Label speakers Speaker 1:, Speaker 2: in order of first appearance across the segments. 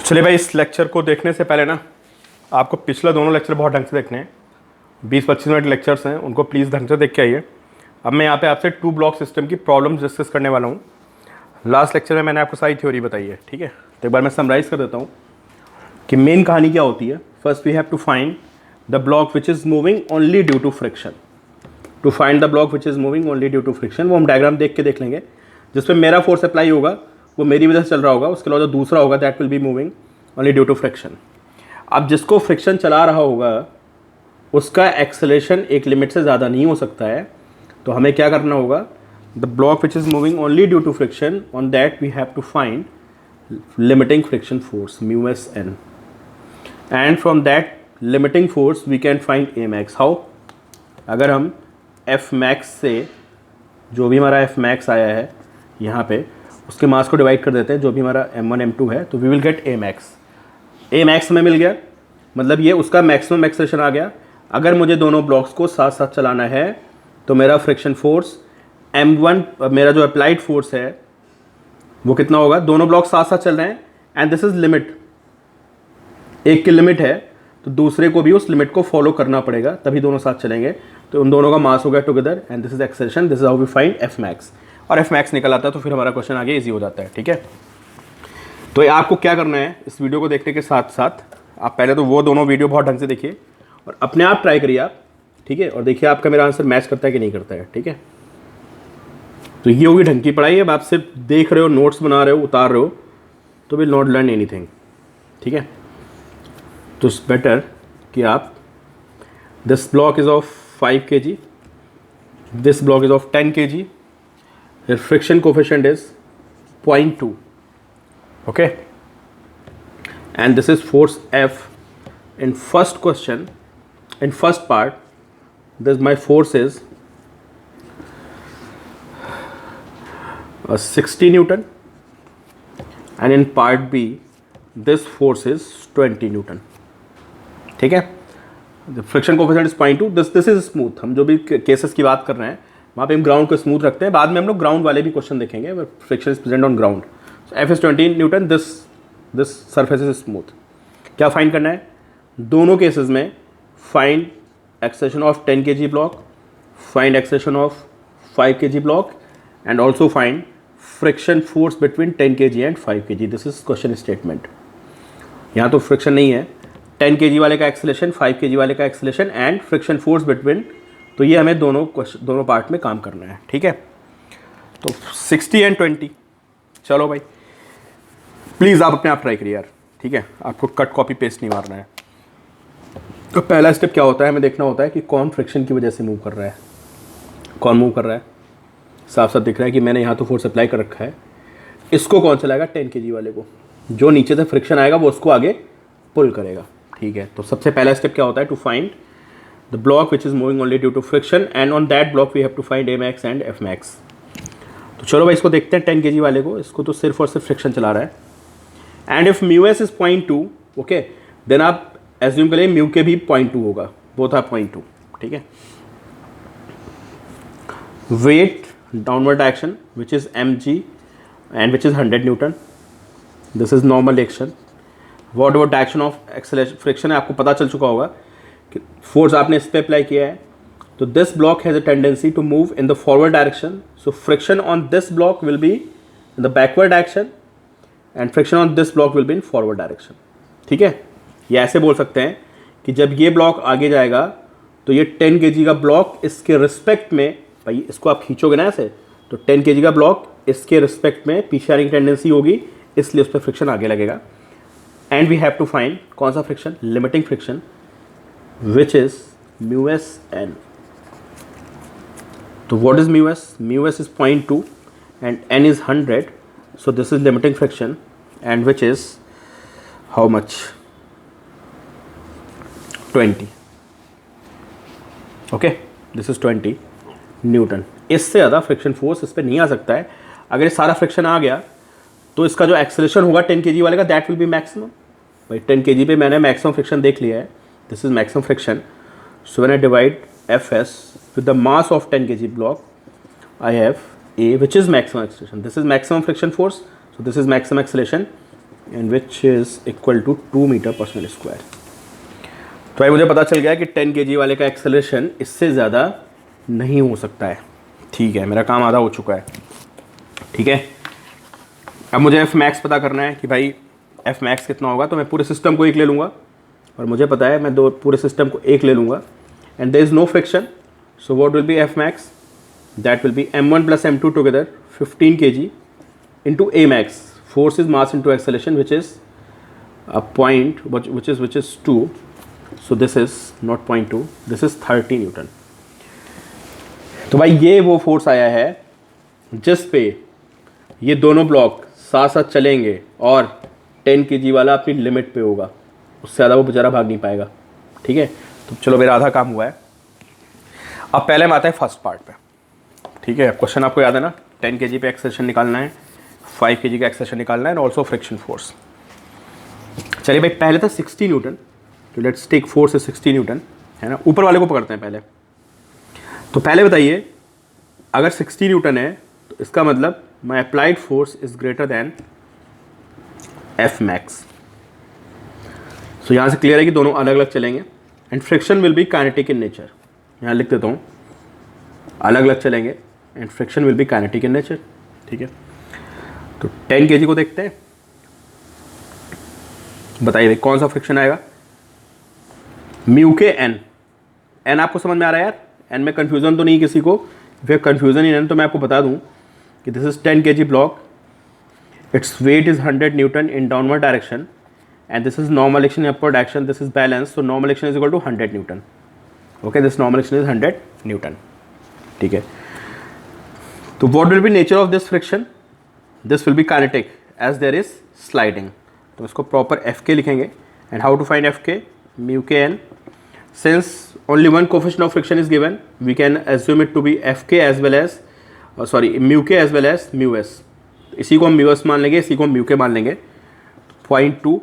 Speaker 1: चलिए भाई, इस लेक्चर को देखने से पहले ना आपको पिछला दोनों लेक्चर बहुत ढंग से देखने हैं। 20-25 मिनट लेक्चर्स हैं, उनको प्लीज़ ढंग से देख के आइए। अब मैं यहाँ पे आपसे 2 ब्लॉक सिस्टम की प्रॉब्लम्स डिस्कस करने वाला हूँ। लास्ट लेक्चर में मैंने आपको सारी थ्योरी बताई है, ठीक है। तो एक बार मैं समराइज़ कर देता हूँ कि मेन कहानी क्या होती है। First we have to find the block which is moving only due to friction. To find the block which is moving only due to friction, वो हम डायग्राम देख लेंगे। जिसमें मेरा फोर्स अप्लाई होगा वो मेरी वजह से चल रहा होगा, उसके अलावा जो दूसरा होगा that will be moving only due to friction. अब जिसको फ्रिक्शन चला रहा होगा उसका एक्सेलरेशन एक लिमिट से ज़्यादा नहीं हो सकता है, तो हमें क्या करना होगा, the block which is moving only due to friction, on that we have to find limiting friction force mu S N, and from that limiting force we can find a max. How? अगर हम F max से जो भी हमारा F max आया है यहाँ पे उसके मास को डिवाइड कर देते हैं, जो भी हमारा m1 m2 है, तो we will get a max. A max हमें मिल गया, मतलब ये उसका मैक्सिमम एक्सेलरेशन आ गया। अगर मुझे दोनों ब्लॉक्स को साथ साथ चलाना है तो मेरा फ्रिक्शन फोर्स m1, मेरा जो अप्लाइड फोर्स है वो कितना होगा, दोनों ब्लॉक साथ साथ चल रहे हैं एंड दिस इज लिमिट, एक की लिमिट है तो दूसरे को भी उस लिमिट को फॉलो करना पड़ेगा, तभी दोनों साथ चलेंगे। तो उन दोनों का मास हो गया together and this is acceleration. This is how we find F max. और एफ मैक्स निकल आता है तो फिर हमारा क्वेश्चन आगे इजी हो जाता है, ठीक है। तो ये आपको क्या करना है, इस वीडियो को देखने के साथ साथ आप पहले तो वो दोनों वीडियो बहुत ढंग से देखिए और अपने आप ट्राई करिए आप, ठीक है। और देखिए आपका मेरा आंसर मैच करता है कि नहीं करता है, ठीक है। तो ये होगी ढंग की पढ़ाई। अब आप सिर्फ देख रहे हो, नोट्स बना रहे हो, उतार रहे हो, तो विल नॉट लर्न एनीथिंग, ठीक है। तो इट्स बेटर कि आप, this block is of 5 kg, this block is of 10 kg, your friction coefficient is 0.2, okay, and this is force F. In first question, in first part, this my force is 60 Newton, and in part B this force is 20 Newton, ठीक है। The friction coefficient is 0.2. this is smooth. हम जो भी cases की बात कर रहे हैं वहाँ पे हम ग्राउंड को स्मूथ रखते हैं, बाद में हम लोग ग्राउंड वाले भी क्वेश्चन देखेंगे। Friction is present on ground, F is 20 Newton, this surface is smooth. क्या फाइंड करना है दोनों केसेस में? Find acceleration of 10 kg block, find acceleration of 5 kg block, and also find friction force between 10 kg and 5 kg। This is question statement. यहाँ तो friction नहीं है, 10 kg वाले का एक्सेलरेशन, 5 kg वाले का acceleration and friction force between, तो ये हमें दोनों पार्ट में काम करना है, ठीक है। तो 60 एंड 20, चलो भाई प्लीज़ आप अपने आप ट्राई करिए यार, ठीक है। आपको कट कॉपी पेस्ट नहीं मारना है। तो पहला स्टेप क्या होता है, हमें देखना होता है कि कौन फ्रिक्शन की वजह से मूव कर रहा है, कौन मूव कर रहा है। साफ साफ दिख रहा है कि मैंने यहाँ तो फोर्स अप्लाई कर रखा है, इसको कौन चलाएगा, 10 kg वाले को। जो नीचे से फ्रिक्शन आएगा वो उसको आगे पुल करेगा, ठीक है। तो सबसे पहला स्टेप क्या होता है, to find the block which is moving only due to friction, and on that block we have to find a max and f max. तो चलो भाई इसको देखते हैं 10 kg वाले को, इसको तो सिर्फ और सिर्फ फ्रिक्शन चला रहा है। And if mu S is 0.2, okay, then आप एज्यूम करें म्यू के भी 0.2 होगा, बोथ आर 0.2, ठीक है। Weight downward direction which is mg and which is 100 newton, this is normal direction. What about direction of acceleration, friction है, आपको पता चल चुका होगा कि फोर्स आपने इस पे अप्लाई किया है, तो this block has a tendency to move in the forward direction, so friction on this block will be in the backward direction and friction on this block will be in forward direction, ठीक है। ये ऐसे बोल सकते हैं कि जब ये ब्लॉक आगे जाएगा तो ये 10 kg का ब्लॉक इसके रिस्पेक्ट में, भाई इसको आप खींचोगे ना ऐसे, तो 10 kg का ब्लॉक इसके रिस्पेक्ट में पीछे आने की टेंडेंसी होगी, इसलिए उस पर फ्रिक्शन आगे लगेगा। And we have to find कौन सा friction, limiting friction, which is mu s n. So what is mu s? Mu s is 0.2 and n is 100, so this is limiting friction, and which is how much? 20. Okay, this is 20 Newton. इससे ज़्यादा friction force इस पर नहीं आ सकता है। अगर ये सारा फ्रिक्शन आ गया तो इसका जो एक्सेलरेशन होगा 10 kg वाले का, दैट विल बी मैक्सिमम। भाई 10 kg पे मैंने मैक्सिमम फ्रिक्शन देख लिया है, this is maximum friction. So when I divide Fs with the mass of 10 kg block, I have A, which is maximum acceleration. This is maximum friction force, so this is maximum acceleration, and which is equal to 2 metre per second square. तो भाई मुझे पता चल गया कि 10 kg वाले का acceleration इससे ज़्यादा नहीं हो सकता है। ठीक है, मेरा काम आधा हो चुका है। ठीक है, अब मुझे एफ मैक्स पता करना है कि भाई एफ मैक्स कितना होगा। तो मैं पूरे सिस्टम को एक ले लूँगा, और मुझे पता है मैं दो पूरे सिस्टम को एक ले लूँगा, and there is no friction, so what will be F max, that will be m1 plus m2 together 15 kg into a max, force is mass into acceleration, which is a point which is 2, so this is not 0.2, this is 30 Newton. तो भाई ये वो force आया है जिस पे ये दोनों ब्लॉक साथ साथ चलेंगे और 10 kg वाला अपनी लिमिट पे होगा, उससे ज़्यादा वो बेचारा भाग नहीं पाएगा। ठीक है, तो चलो मेरा आधा काम हुआ है। अब पहले हम आते हैं फर्स्ट पार्ट पे। ठीक है, क्वेश्चन आपको याद है ना, 10 kg पे एक्सेलरेशन निकालना है, 5 kg का एक्सेलरेशन निकालना है, एंड ऑल्सो फ्रिक्शन फोर्स। चलिए भाई, पहले था 60 न्यूटन, तो लेट्स टेक फोर्स 60 न्यूटन, है ना। ऊपर वाले को पकड़ते हैं पहले। तो पहले बताइए, अगर 60 न्यूटन है तो इसका मतलब my applied force is greater than F max. So यहाँ से क्लियर है कि दोनों अलग अलग चलेंगे, and friction will be kinetic in nature. यहाँ लिख देता हूँ, अलग अलग चलेंगे and friction will be kinetic in nature. ठीक है, तो 10 kg को देखते हैं। बताइए भाई कौन सा फ्रिक्शन आएगा। म्यू के एन आपको समझ में आ रहा है यार, एन में कन्फ्यूज़न तो नहीं किसी को। फिर कन्फ्यूज़न ही नहीं तो मैं आपको बता दूं कि this is 10 kg block, its weight is 100 newton in downward direction, and this is normal action in upward direction, this is balance, so normal action is equal to 100 newton. Okay, this normal action is 100 newton. ठीक है, तो what will be nature of this friction, this will be kinetic as there is sliding. तो इसको proper F के लिखेंगे, and how to find F के, mu के N. Since only one coefficient of friction is given, we can assume it to be Fk as well as mu k as well as mu s। इसी को हम mu s मान लेंगे, इसी को हम mu k मान लेंगे। 0.2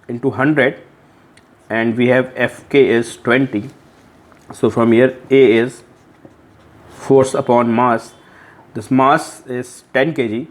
Speaker 1: into 100 and we have Fk is 20, so from here A is force upon mass, this mass is 10 kg,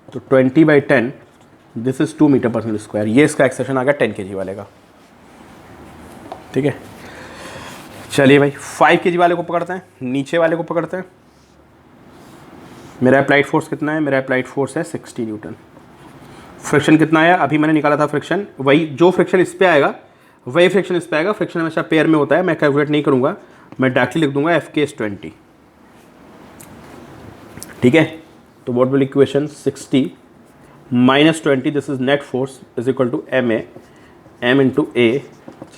Speaker 1: तो 20 by 10 this is 2 metre per second square. ये इसका एक्सेशन आ गया 10 kg वाले का। ठीक है, चलिए भाई 5 kg वाले को पकड़ते हैं, नीचे वाले को पकड़ते हैं। मेरा अप्लाइड फोर्स कितना है, मेरा अप्लाइड फोर्स है 60 न्यूटन। फ्रिक्शन कितना आया, अभी मैंने निकाला था फ्रिक्शन, वही जो फ्रिक्शन इस पे आएगा वही फ्रिक्शन इस पे आएगा। फ्रिक्शन हमेशा पेयर में होता है, मैं कैलकुलेट नहीं करूँगा, मैं डायरेक्टली लिख दूंगा एफ के इज 20। ठीक है, तो what will equation 60 minus 20, this is net force is equal to M A, M into A,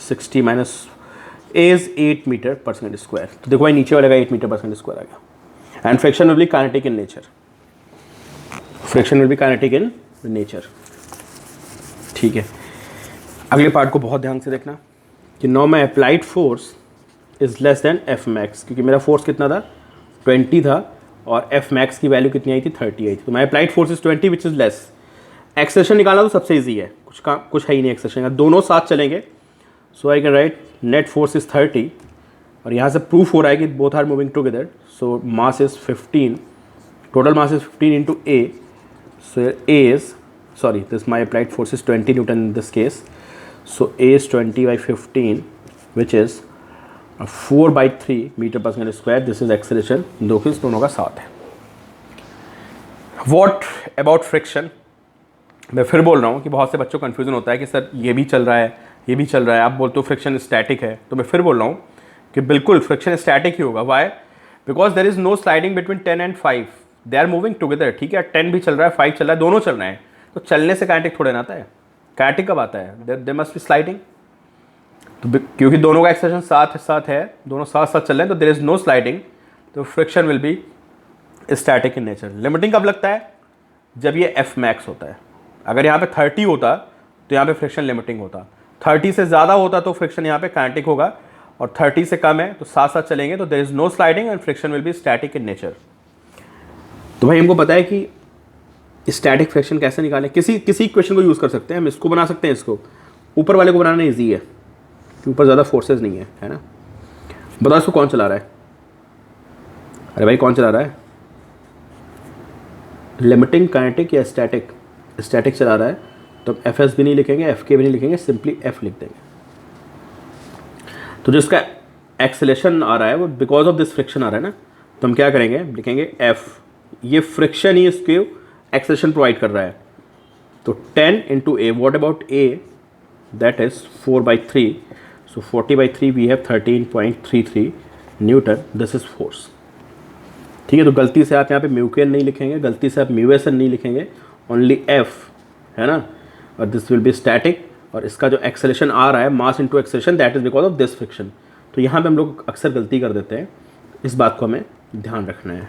Speaker 1: 60 minus A is 8 metre per second square. तो देखो भाई नीचे वाले का 8 मीटर पर सेकेंड स्क्वायर आ गया, and friction will be kinetic in nature, friction will be kinetic in nature. ठीक है, अगले पार्ट को बहुत ध्यान से देखना कि know my applied force is less than F max, क्योंकि मेरा फोर्स कितना था 20 था, और एफ मैक्स की वैल्यू कितनी आई थी 30 आई थी। तो my applied force is 20 which is less. Acceleration निकालना तो सबसे ईजी है, कुछ है ही नहीं एक्सेलरेशन का, दोनों साथ चलेंगे। So I can write net force is 30, और यहाँ से प्रूफ हो रहा है कि both are moving together, so mass is 15, total mass is 15 into a, so a is this my applied force is 20 newton in this case, so a is 20 by 15 which is 4/3 metre per second square. This is acceleration, दोनों का साथ है। What about friction, मैं फिर बोल रहा हूँ कि बहुत से बच्चों को कन्फ्यूजन होता है कि सर ये भी चल रहा है, ये भी चल रहा है, आप बोलते हो फ्रिक्शन स्टैटिक है। तो मैं फिर बोल रहा हूँ कि बिल्कुल फ्रिक्शन स्टैटिक ही होगा। Why, because there is no sliding between 10 and 5, they are moving together. ठीक है, 10 भी चल रहा है, 5 चल रहा है, दोनों चल रहे हैं, तो चलने से काइनेटिक थोड़े ना आता है। काइनेटिक कब आता है, देयर मस्ट बी स्लाइडिंग। तो क्योंकि दोनों का एक्सेलरेशन साथ साथ है, दोनों साथ साथ चल रहे हैं, तो देर इज नो स्लाइडिंग, तो friction will be static in nature. Limiting कब लगता है, जब ये एफ मैक्स होता है। अगर यहाँ पे 30 होता तो यहाँ पे फ्रिक्शन लिमिटिंग होता, 30 से ज़्यादा होता तो फ्रिक्शन यहाँ पे काइनेटिक होगा, और 30 से कम है तो साथ साथ चलेंगे, तो there is no sliding and friction will be static in nature. तो भाई हमको पता है कि स्टैटिक फ्रिक्शन कैसे निकालें। किसी इक्वेशन को यूज़ कर सकते हैं, हम इसको बना सकते हैं, इसको ऊपर वाले को बनाना ईजी है कि ऊपर ज़्यादा फोर्सेज नहीं है ना। बताओ इसको कौन चला रहा है, अरे भाई कौन चला रहा है, लिमिटिंग, काइनेटिक या स्टैटिक? स्टैटिक चला रहा है, तो हम एफ एस भी नहीं लिखेंगे, एफ के भी नहीं लिखेंगे, सिंपली एफ लिख देंगे। तो जिसका एक्सेलेरेशन आ रहा है वो बिकॉज ऑफ दिस फ्रिक्शन आ रहा है ना, तो हम क्या करेंगे, लिखेंगे एफ, ये फ्रिक्शन ही इसके एक्सेलेरेशन प्रोवाइड कर रहा है। तो 10 into A, what about A, that is 4/3, so 40/3 we have 13.33 newton, this is force. ठीक है, तो गलती से आप यहाँ पे म्यूकेन नहीं लिखेंगे, गलती से आप म्यूएसएन नहीं लिखेंगे, ओनली एफ, है ना, और दिस विल बी स्टैटिक, और इसका जो एक्सेलेरेशन आ रहा है mass into acceleration, that is because of this friction. तो यहाँ पे हम लोग अक्सर गलती कर देते हैं, इस बात को हमें ध्यान रखना है।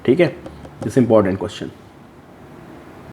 Speaker 1: ठीक है, दिस इंपॉर्टेंट क्वेश्चन।